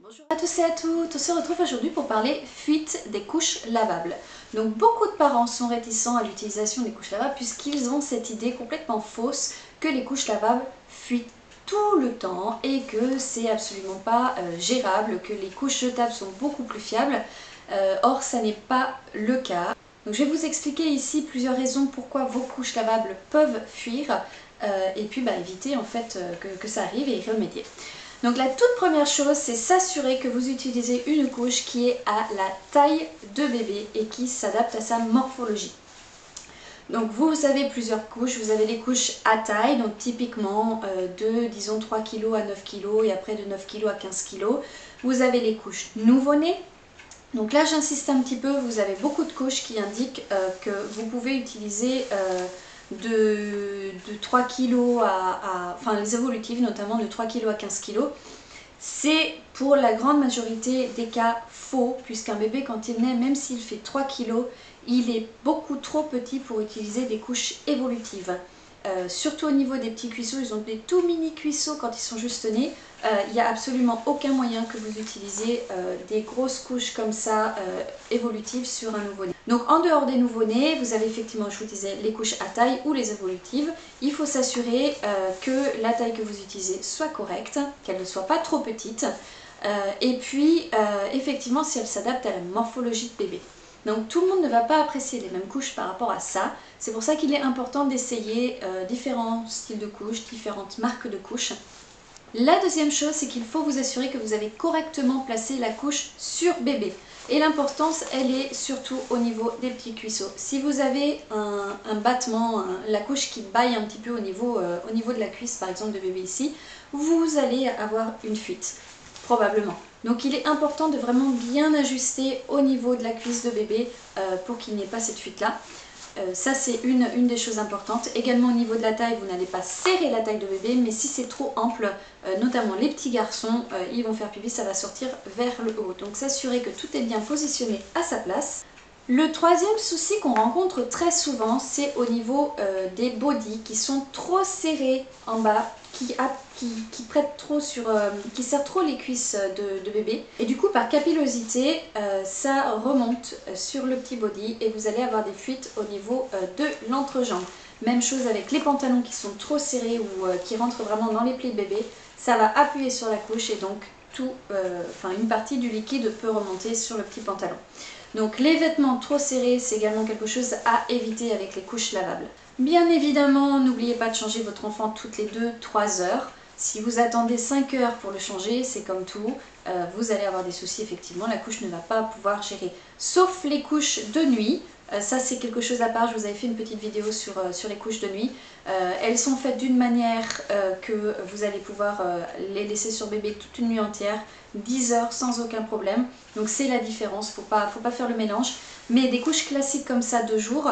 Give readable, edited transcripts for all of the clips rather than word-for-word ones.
Bonjour à tous et à toutes, on se retrouve aujourd'hui pour parler fuite des couches lavables. Donc beaucoup de parents sont réticents à l'utilisation des couches lavables puisqu'ils ont cette idée complètement fausse que les couches lavables fuient tout le temps et que c'est absolument pas gérable, que les couches jetables sont beaucoup plus fiables. Or ça n'est pas le cas. Donc je vais vous expliquer ici plusieurs raisons pourquoi vos couches lavables peuvent fuir et puis éviter en fait que ça arrive et y remédier. Donc la toute première chose, c'est s'assurer que vous utilisez une couche qui est à la taille de bébé et qui s'adapte à sa morphologie. Donc vous avez plusieurs couches, vous avez les couches à taille, donc typiquement de disons 3 kg à 9 kg et après de 9 kg à 15 kg. Vous avez les couches nouveau-nés. Donc là j'insiste un petit peu, vous avez beaucoup de couches qui indiquent que vous pouvez utiliser de 3 kg enfin les évolutives notamment de 3 kg à 15 kg. C'est pour la grande majorité des cas faux, puisqu'un bébé quand il naît, même s'il fait 3 kg, il est beaucoup trop petit pour utiliser des couches évolutives. Surtout au niveau des petits cuissots, ils ont des tout mini cuissots quand ils sont juste nés. Il n'y a absolument aucun moyen que vous utilisiez des grosses couches comme ça évolutives sur un nouveau-né. Donc en dehors des nouveau-nés, vous avez effectivement, je vous disais, les couches à taille ou les évolutives. Il faut s'assurer que la taille que vous utilisez soit correcte, qu'elle ne soit pas trop petite. Et puis effectivement si elle s'adapte à la morphologie de bébé. Donc tout le monde ne va pas apprécier les mêmes couches par rapport à ça. C'est pour ça qu'il est important d'essayer différents styles de couches, différentes marques de couches. La deuxième chose, c'est qu'il faut vous assurer que vous avez correctement placé la couche sur bébé. Et l'importance, elle est surtout au niveau des petits cuissots. Si vous avez un battement, la couche qui baille un petit peu au niveau de la cuisse, par exemple de bébé ici, vous allez avoir une fuite, probablement. Donc il est important de vraiment bien ajuster au niveau de la cuisse de bébé pour qu'il n'y ait pas cette fuite-là. Ça c'est une des choses importantes. Également au niveau de la taille, vous n'allez pas serrer la taille de bébé, mais si c'est trop ample, notamment les petits garçons, ils vont faire pipi, ça va sortir vers le haut. Donc s'assurer que tout est bien positionné à sa place. Le troisième souci qu'on rencontre très souvent, c'est au niveau des bodys qui sont trop serrés en bas, qui prêtent trop qui serrent trop les cuisses de bébé. Et du coup, par capillosité, ça remonte sur le petit body et vous allez avoir des fuites au niveau de l'entrejambe. Même chose avec les pantalons qui sont trop serrés ou qui rentrent vraiment dans les plis de bébé. Ça va appuyer sur la couche et donc une partie du liquide peut remonter sur le petit pantalon. Donc les vêtements trop serrés, c'est également quelque chose à éviter avec les couches lavables. Bien évidemment, n'oubliez pas de changer votre enfant toutes les 2-3 heures. Si vous attendez 5 heures pour le changer, c'est comme tout, vous allez avoir des soucis effectivement, la couche ne va pas pouvoir gérer. Sauf les couches de nuit, ça c'est quelque chose à part, je vous avais fait une petite vidéo sur les couches de nuit. Elles sont faites d'une manière que vous allez pouvoir les laisser sur bébé toute une nuit entière, 10 heures sans aucun problème. Donc c'est la différence, faut pas faire le mélange. Mais des couches classiques comme ça de jour,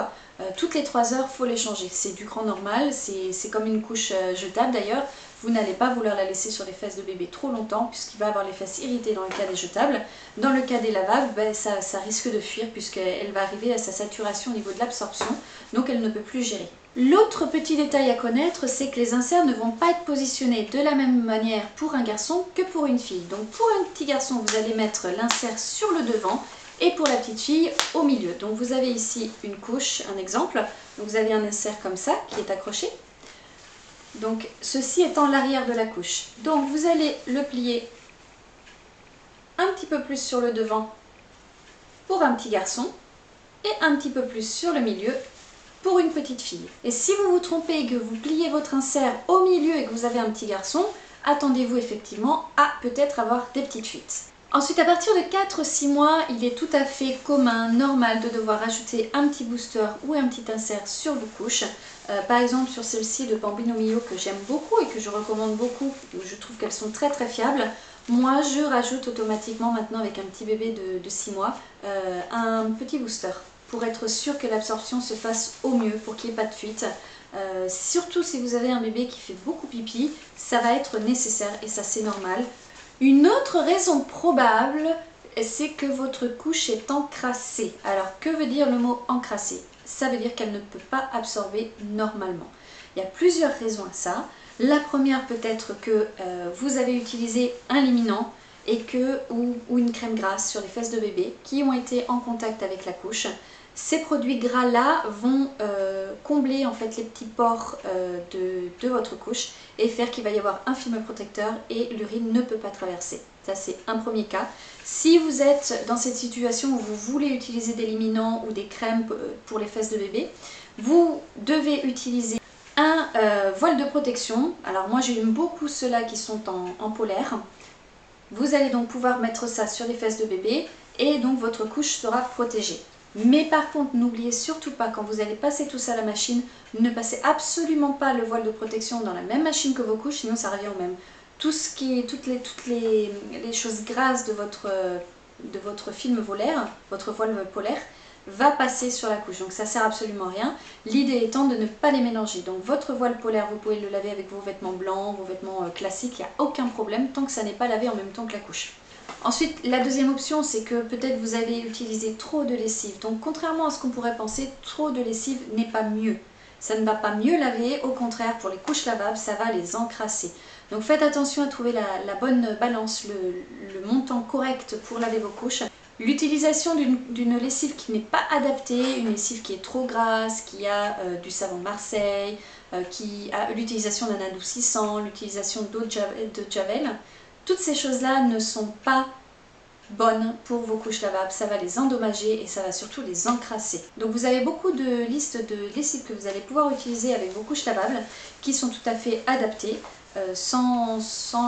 toutes les 3 heures, il faut les changer. C'est du grand normal, c'est comme une couche jetable d'ailleurs. Vous n'allez pas vouloir la laisser sur les fesses de bébé trop longtemps puisqu'il va avoir les fesses irritées dans le cas des jetables. Dans le cas des lavables, ça risque de fuir puisqu'elle va arriver à sa saturation au niveau de l'absorption, donc elle ne peut plus gérer. L'autre petit détail à connaître, c'est que les inserts ne vont pas être positionnés de la même manière pour un garçon que pour une fille. Donc pour un petit garçon, vous allez mettre l'insert sur le devant et pour la petite fille au milieu. Donc vous avez ici une couche, un exemple. Donc vous avez un insert comme ça qui est accroché. Donc ceci étant l'arrière de la couche. Donc vous allez le plier un petit peu plus sur le devant pour un petit garçon et un petit peu plus sur le milieu pour une petite fille. Et si vous vous trompez et que vous pliez votre insert au milieu et que vous avez un petit garçon, attendez-vous effectivement à peut-être avoir des petites fuites. Ensuite, à partir de 4-6 mois, il est tout à fait commun, normal de devoir ajouter un petit booster ou un petit insert sur vos couches. Par exemple, sur celle-ci de Bambino Mio que j'aime beaucoup et que je recommande beaucoup, je trouve qu'elles sont très très fiables. Moi, je rajoute automatiquement maintenant avec un petit bébé de 6 mois un petit booster pour être sûr que l'absorption se fasse au mieux, pour qu'il n'y ait pas de fuite. Surtout si vous avez un bébé qui fait beaucoup pipi, ça va être nécessaire et ça c'est normal. Une autre raison probable, c'est que votre couche est encrassée. Alors que veut dire le mot encrassée? Ça veut dire qu'elle ne peut pas absorber normalement. Il y a plusieurs raisons à ça. La première peut être que vous avez utilisé un liminant ou une crème grasse sur les fesses de bébé qui ont été en contact avec la couche. Ces produits gras là vont combler en fait les petits pores de votre couche et faire qu'il va y avoir un film protecteur et l'urine ne peut pas traverser. Ça c'est un premier cas. Si vous êtes dans cette situation où vous voulez utiliser des éliminants ou des crèmes pour les fesses de bébé, vous devez utiliser un voile de protection. Alors moi j'aime beaucoup ceux-là qui sont en polaire. Vous allez donc pouvoir mettre ça sur les fesses de bébé et donc votre couche sera protégée. Mais par contre, n'oubliez surtout pas, quand vous allez passer tout ça à la machine, ne passez absolument pas le voile de protection dans la même machine que vos couches, sinon ça revient au même. Toutes les choses grasses de votre film polaire, votre voile polaire, va passer sur la couche. Donc ça sert absolument à rien. L'idée étant de ne pas les mélanger. Donc votre voile polaire, vous pouvez le laver avec vos vêtements blancs, vos vêtements classiques, il n'y a aucun problème tant que ça n'est pas lavé en même temps que la couche. Ensuite, la deuxième option, c'est que peut-être vous avez utilisé trop de lessive. Donc contrairement à ce qu'on pourrait penser, trop de lessive n'est pas mieux. Ça ne va pas mieux laver, au contraire, pour les couches lavables, ça va les encrasser. Donc faites attention à trouver la bonne balance, le montant correct pour laver vos couches. L'utilisation d'une lessive qui n'est pas adaptée, une lessive qui est trop grasse, qui a du savon de Marseille, qui a l'utilisation d'un adoucissant, l'utilisation d'eau de Javel, toutes ces choses-là ne sont pas bonnes pour vos couches lavables, ça va les endommager et ça va surtout les encrasser. Donc vous avez beaucoup de listes de lessives que vous allez pouvoir utiliser avec vos couches lavables qui sont tout à fait adaptées, sans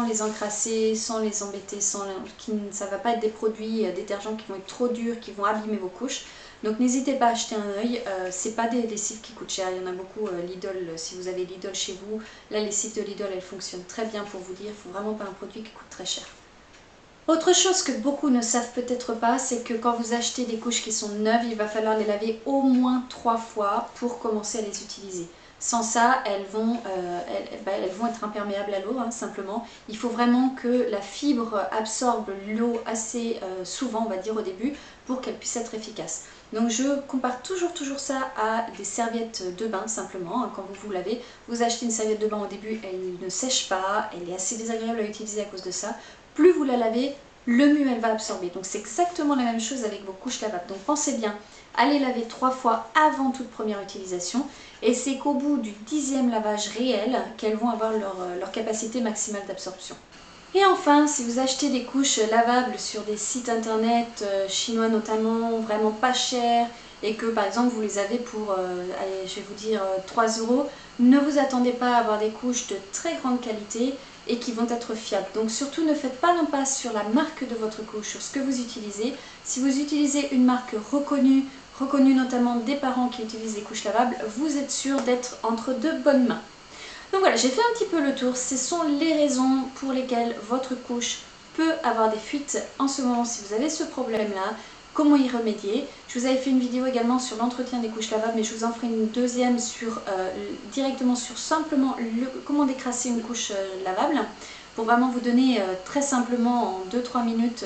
les encrasser, sans les embêter, ça ne va pas être des produits détergents qui vont être trop durs, qui vont abîmer vos couches. Donc n'hésitez pas à acheter un œil, c'est pas des lessives qui coûtent cher, il y en a beaucoup, Lidl, si vous avez Lidl chez vous, la lessive de Lidl elle fonctionne très bien pour vous dire, il ne faut vraiment pas un produit qui coûte très cher. Autre chose que beaucoup ne savent peut-être pas, c'est que quand vous achetez des couches qui sont neuves, il va falloir les laver au moins 3 fois pour commencer à les utiliser. Sans ça, elles vont être imperméables à l'eau, hein, simplement. Il faut vraiment que la fibre absorbe l'eau assez souvent, on va dire au début, pour qu'elle puisse être efficace. Donc je compare toujours ça à des serviettes de bain simplement. Quand vous lavez, vous achetez une serviette de bain au début, elle ne sèche pas, elle est assez désagréable à utiliser à cause de ça. Plus vous la lavez, le mieux elle va absorber. Donc c'est exactement la même chose avec vos couches lavables. Donc pensez bien, allez laver 3 fois avant toute première utilisation. Et c'est qu'au bout du 10e lavage réel qu'elles vont avoir leur capacité maximale d'absorption. Et enfin, si vous achetez des couches lavables sur des sites internet chinois notamment, vraiment pas chers, et que par exemple vous les avez pour, allez, je vais vous dire 3 €, ne vous attendez pas à avoir des couches de très grande qualité et qui vont être fiables. Donc surtout ne faites pas l'impasse sur la marque de votre couche, sur ce que vous utilisez. Si vous utilisez une marque reconnue notamment des parents qui utilisent des couches lavables, vous êtes sûr d'être entre de bonnes mains. Donc voilà, j'ai fait un petit peu le tour. Ce sont les raisons pour lesquelles votre couche peut avoir des fuites en ce moment si vous avez ce problème-là. Comment y remédier. Je vous avais fait une vidéo également sur l'entretien des couches lavables, mais je vous en ferai une deuxième directement sur simplement comment décrasser une couche lavable, pour vraiment vous donner très simplement en 2-3 minutes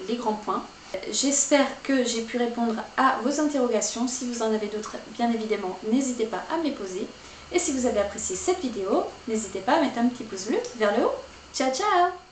les grands points. J'espère que j'ai pu répondre à vos interrogations. Si vous en avez d'autres, bien évidemment, n'hésitez pas à me les poser. Et si vous avez apprécié cette vidéo, n'hésitez pas à mettre un petit pouce bleu vers le haut. Ciao ciao!